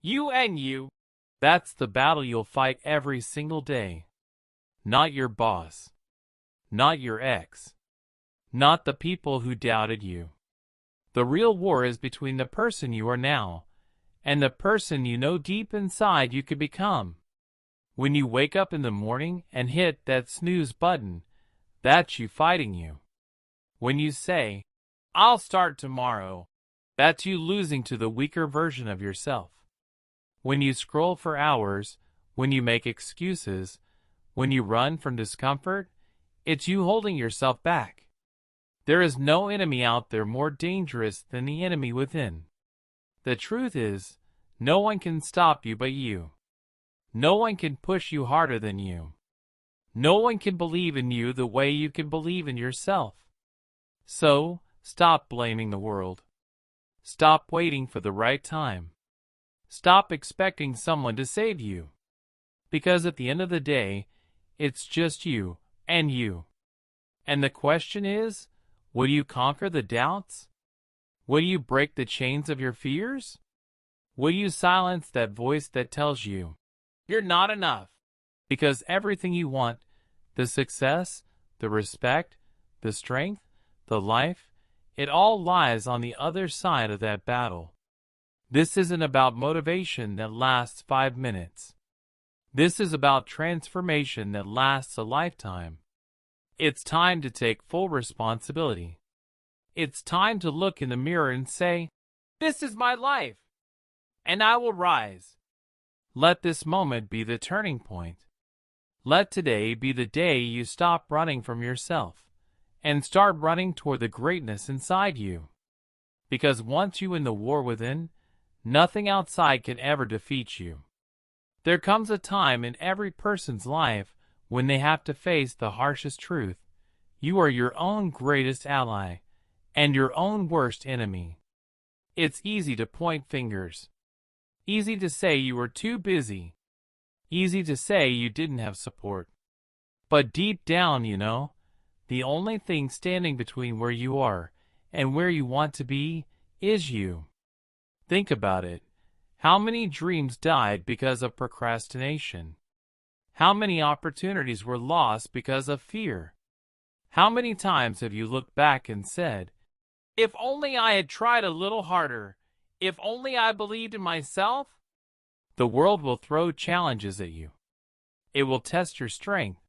You and you. That's the battle you'll fight every single day. Not your boss. Not your ex. Not the people who doubted you. The real war is between the person you are now and the person you know deep inside you could become. When you wake up in the morning and hit that snooze button, that's you fighting you. When you say, "I'll start tomorrow," that's you losing to the weaker version of yourself. When you scroll for hours, when you make excuses, when you run from discomfort, it's you holding yourself back. There is no enemy out there more dangerous than the enemy within. The truth is, no one can stop you but you. No one can push you harder than you. No one can believe in you the way you can believe in yourself. So, stop blaming the world. Stop waiting for the right time. Stop expecting someone to save you. Because at the end of the day, it's just you and you. And the question is, will you conquer the doubts? Will you break the chains of your fears? Will you silence that voice that tells you, you're not enough? Because everything you want, the success, the respect, the strength, the life, it all lies on the other side of that battle. This isn't about motivation that lasts 5 minutes. This is about transformation that lasts a lifetime. It's time to take full responsibility. It's time to look in the mirror and say, "This is my life, and I will rise." Let this moment be the turning point. Let today be the day you stop running from yourself and start running toward the greatness inside you. Because once you win the war within, nothing outside can ever defeat you. There comes a time in every person's life when they have to face the harshest truth. You are your own greatest ally and your own worst enemy. It's easy to point fingers. Easy to say you were too busy. Easy to say you didn't have support. But deep down, you know, the only thing standing between where you are and where you want to be is you. Think about it. How many dreams died because of procrastination? How many opportunities were lost because of fear? How many times have you looked back and said, "If only I had tried a little harder, if only I believed in myself"? The world will throw challenges at you. It will test your strength.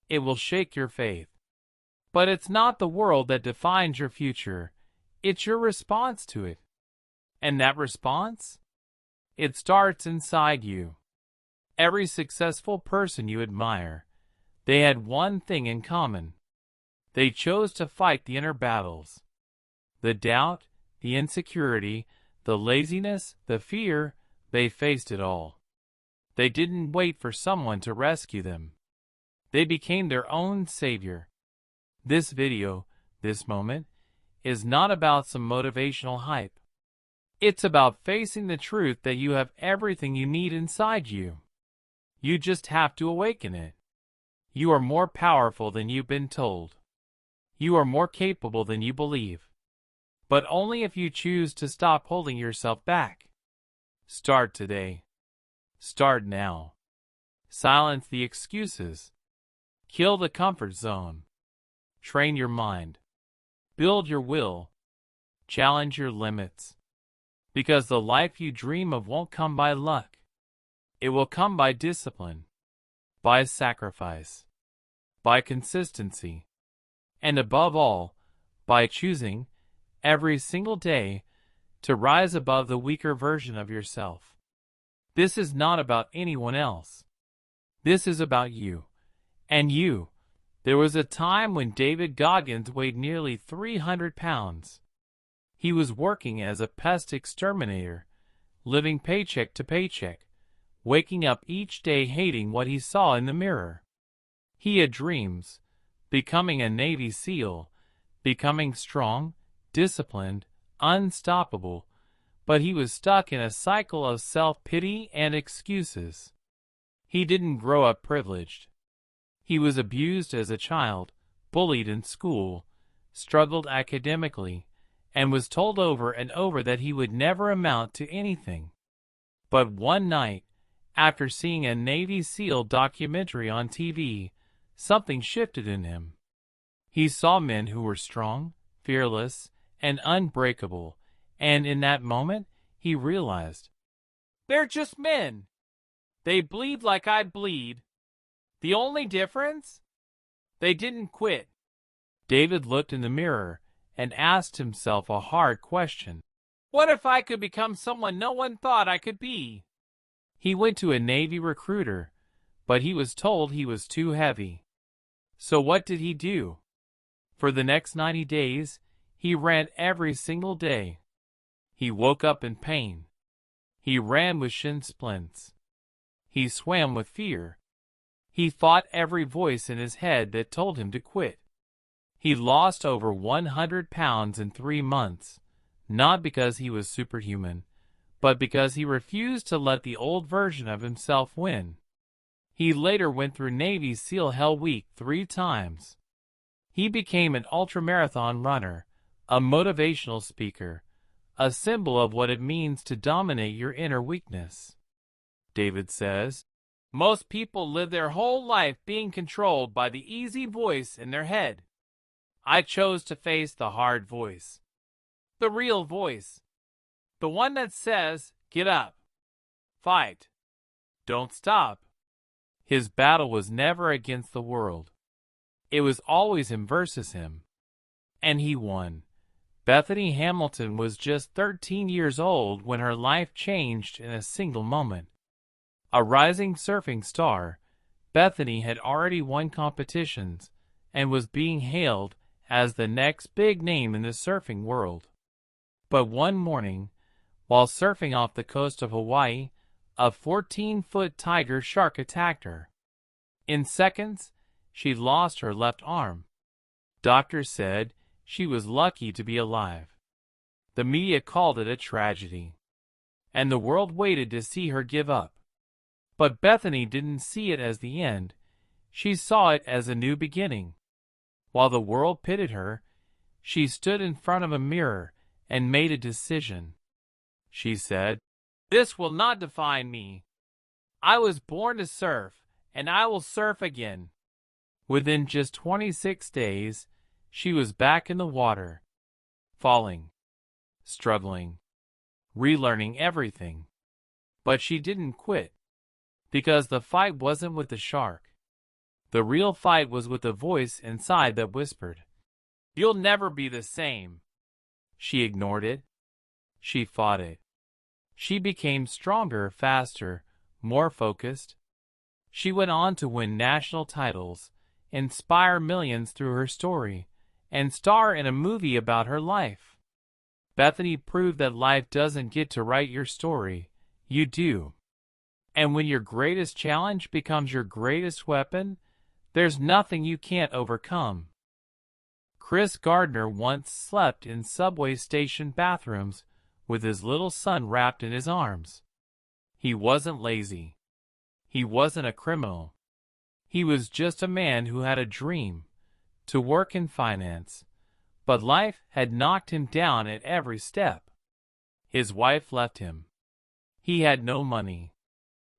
It will shake your faith. But it's not the world that defines your future. It's your response to it. And that response? It starts inside you. Every successful person you admire, they had one thing in common. They chose to fight the inner battles. The doubt, the insecurity, the laziness, the fear, they faced it all. They didn't wait for someone to rescue them. They became their own savior. This video, this moment, is not about some motivational hype. It's about facing the truth that you have everything you need inside you. You just have to awaken it. You are more powerful than you've been told. You are more capable than you believe. But only if you choose to stop holding yourself back. Start today. Start now. Silence the excuses. Kill the comfort zone. Train your mind. Build your will. Challenge your limits. Because the life you dream of won't come by luck. It will come by discipline, by sacrifice, by consistency, and above all, by choosing, every single day, to rise above the weaker version of yourself. This is not about anyone else. This is about you. And you. There was a time when David Goggins weighed nearly 300 pounds. He was working as a pest exterminator, living paycheck to paycheck, waking up each day hating what he saw in the mirror. He had dreams, becoming a Navy SEAL, becoming strong, disciplined, unstoppable, but he was stuck in a cycle of self-pity and excuses. He didn't grow up privileged. He was abused as a child, bullied in school, struggled academically, and was told over and over that he would never amount to anything. But one night, after seeing a Navy SEAL documentary on TV, something shifted in him. He saw men who were strong, fearless, and unbreakable, and in that moment, he realized, they're just men. They bleed like I bleed. The only difference? They didn't quit. David looked in the mirror and asked himself a hard question. What if I could become someone no one thought I could be? He went to a Navy recruiter, but he was told he was too heavy. So what did he do? For the next 90 days, he ran every single day. He woke up in pain. He ran with shin splints. He swam with fear. He fought every voice in his head that told him to quit. He lost over 100 pounds in 3 months, not because he was superhuman, but because he refused to let the old version of himself win. He later went through Navy SEAL Hell Week 3 times. He became an ultramarathon runner, a motivational speaker, a symbol of what it means to dominate your inner weakness. David says, most people live their whole life being controlled by the easy voice in their head. I chose to face the hard voice. The real voice. The one that says, get up. Fight. Don't stop. His battle was never against the world. It was always him versus him. And he won. Bethany Hamilton was just 13 years old when her life changed in a single moment. A rising surfing star, Bethany had already won competitions and was being hailed as the next big name in the surfing world. But one morning, while surfing off the coast of Hawaii, a 14-foot tiger shark attacked her. In seconds, she lost her left arm. Doctors said she was lucky to be alive. The media called it a tragedy, and the world waited to see her give up. But Bethany didn't see it as the end. She saw it as a new beginning. While the world pitied her, she stood in front of a mirror and made a decision. She said, "This will not define me. I was born to surf, and I will surf again." Within just 26 days, she was back in the water, falling, struggling, relearning everything. But she didn't quit, because the fight wasn't with the shark. The real fight was with the voice inside that whispered, "You'll never be the same." She ignored it. She fought it. She became stronger, faster, more focused. She went on to win national titles, inspire millions through her story, and star in a movie about her life. Bethany proved that life doesn't get to write your story, you do. And when your greatest challenge becomes your greatest weapon, there's nothing you can't overcome. Chris Gardner once slept in subway station bathrooms with his little son wrapped in his arms. He wasn't lazy. He wasn't a criminal. He was just a man who had a dream to work in finance, but life had knocked him down at every step. His wife left him. He had no money.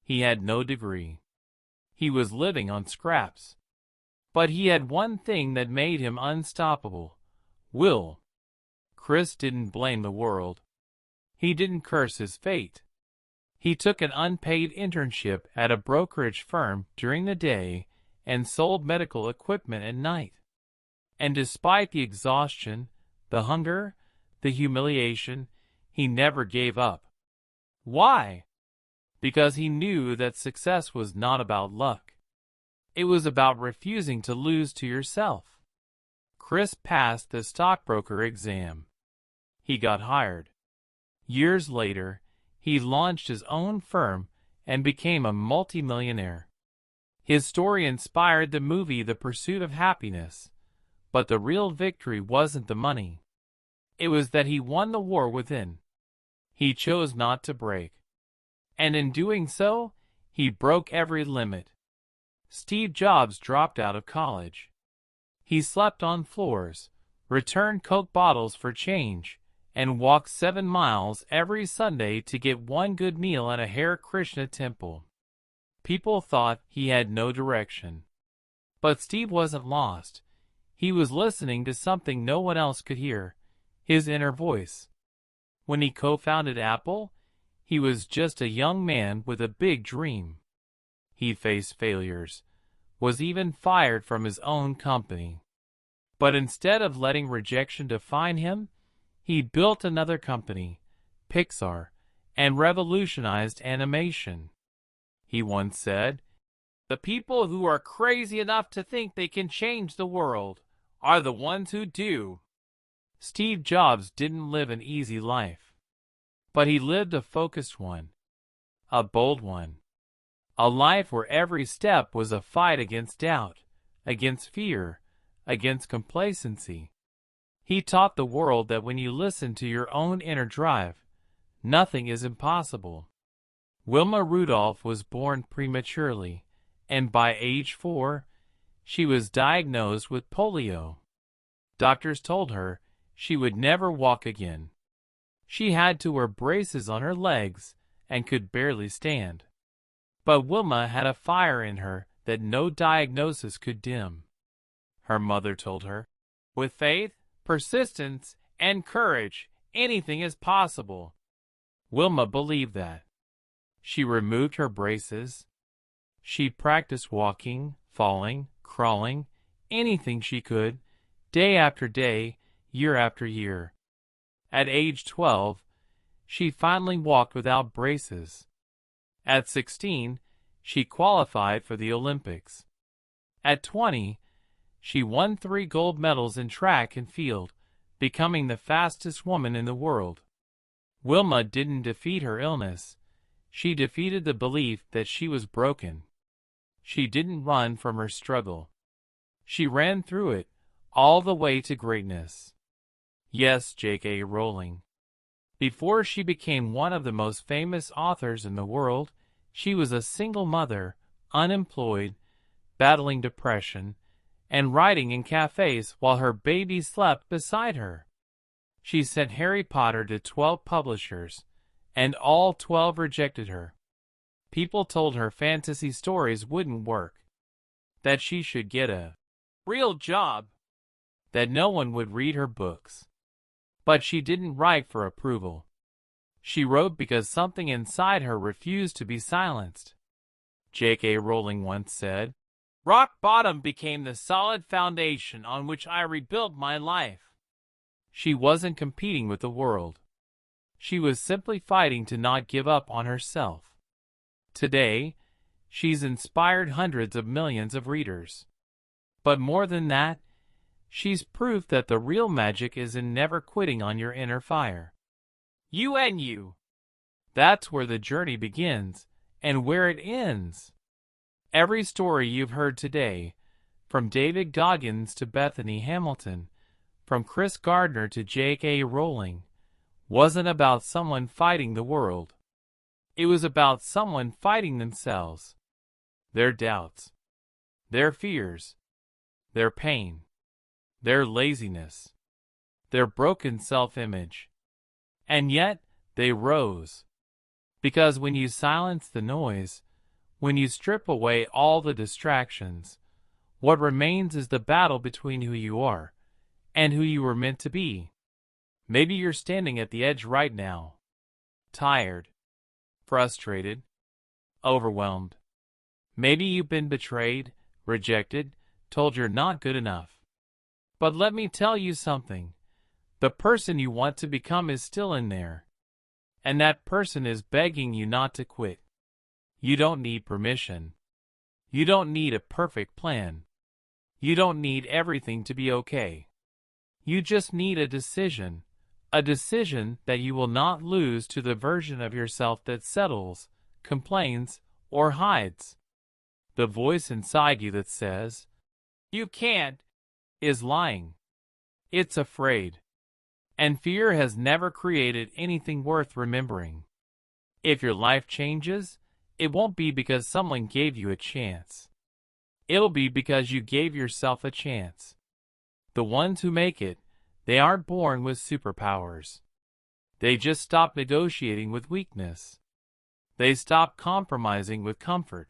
He had no degree. He was living on scraps. But he had one thing that made him unstoppable: will. Chris didn't blame the world. He didn't curse his fate. He took an unpaid internship at a brokerage firm during the day and sold medical equipment at night. And despite the exhaustion, the hunger, the humiliation, he never gave up. Why? Because he knew that success was not about luck. It was about refusing to lose to yourself. Chris passed the stockbroker exam. He got hired. Years later, he launched his own firm and became a multimillionaire. His story inspired the movie The Pursuit of Happiness, but the real victory wasn't the money. It was that he won the war within. He chose not to break. And in doing so, he broke every limit. Steve Jobs dropped out of college. He slept on floors, returned Coke bottles for change, and walked 7 miles every Sunday to get one good meal at a Hare Krishna temple. People thought he had no direction. But Steve wasn't lost. He was listening to something no one else could hear, his inner voice. When he co-founded Apple, he was just a young man with a big dream. He faced failures, was even fired from his own company. But instead of letting rejection define him, he built another company, Pixar, and revolutionized animation. He once said, "The people who are crazy enough to think they can change the world are the ones who do." Steve Jobs didn't live an easy life, but he lived a focused one, a bold one, a life where every step was a fight against doubt, against fear, against complacency. He taught the world that when you listen to your own inner drive, nothing is impossible. Wilma Rudolph was born prematurely, and by age 4, she was diagnosed with polio. Doctors told her she would never walk again. She had to wear braces on her legs and could barely stand. But Wilma had a fire in her that no diagnosis could dim. Her mother told her, "With faith, persistence, and courage, anything is possible." Wilma believed that. She removed her braces. She practiced walking, falling, crawling, anything she could, day after day, year after year. At age 12, she finally walked without braces. At 16, she qualified for the Olympics. At 20, she won 3 gold medals in track and field, becoming the fastest woman in the world. Wilma didn't defeat her illness. She defeated the belief that she was broken. She didn't run from her struggle. She ran through it, all the way to greatness. Yes, J.K. Rowling. Before she became one of the most famous authors in the world, she was a single mother, unemployed, battling depression, and writing in cafes while her baby slept beside her. She sent Harry Potter to 12 publishers, and all 12 rejected her. People told her fantasy stories wouldn't work, that she should get a real job, that no one would read her books. But she didn't write for approval. She wrote because something inside her refused to be silenced. J.K. Rowling once said, "Rock bottom became the solid foundation on which I rebuilt my life." She wasn't competing with the world. She was simply fighting to not give up on herself. Today, she's inspired hundreds of millions of readers. But more than that, she's proof that the real magic is in never quitting on your inner fire. You and you. That's where the journey begins and where it ends. Every story you've heard today, from David Goggins to Bethany Hamilton, from Chris Gardner to J.K. Rowling, wasn't about someone fighting the world. It was about someone fighting themselves, their doubts, their fears, their pain, their laziness, their broken self-image. And yet, they rose. Because when you silence the noise, when you strip away all the distractions, what remains is the battle between who you are and who you were meant to be. Maybe you're standing at the edge right now, tired, frustrated, overwhelmed. Maybe you've been betrayed, rejected, told you're not good enough. But let me tell you something. The person you want to become is still in there. And that person is begging you not to quit. You don't need permission. You don't need a perfect plan. You don't need everything to be okay. You just need a decision that you will not lose to the version of yourself that settles, complains, or hides. The voice inside you that says, "You can't," is lying. It's afraid. And fear has never created anything worth remembering. If your life changes, it won't be because someone gave you a chance. It'll be because you gave yourself a chance. The ones who make it, they aren't born with superpowers. They just stop negotiating with weakness. They stop compromising with comfort.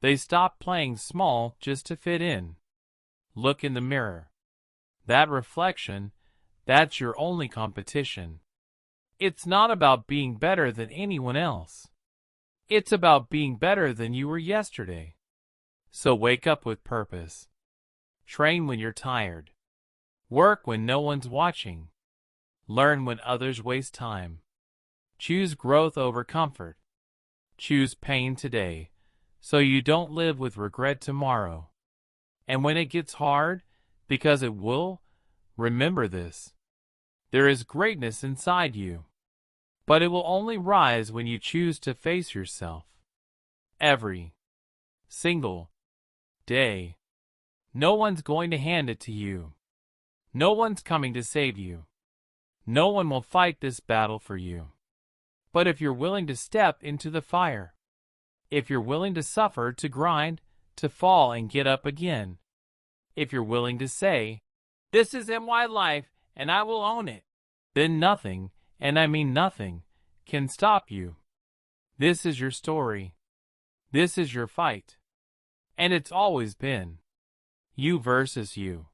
They stop playing small just to fit in. Look in the mirror. That reflection, that's your only competition. It's not about being better than anyone else. It's about being better than you were yesterday. So wake up with purpose. Train when you're tired. Work when no one's watching. Learn when others waste time. Choose growth over comfort. Choose pain today, so you don't live with regret tomorrow. And when it gets hard, because it will, remember this. There is greatness inside you. But it will only rise when you choose to face yourself. Every single day. No one's going to hand it to you. No one's coming to save you. No one will fight this battle for you. But if you're willing to step into the fire, if you're willing to suffer, to grind, to fall and get up again, if you're willing to say, "This is my life and I will own it," then nothing, and I mean nothing, can stop you. This is your story. This is your fight. And it's always been you versus you.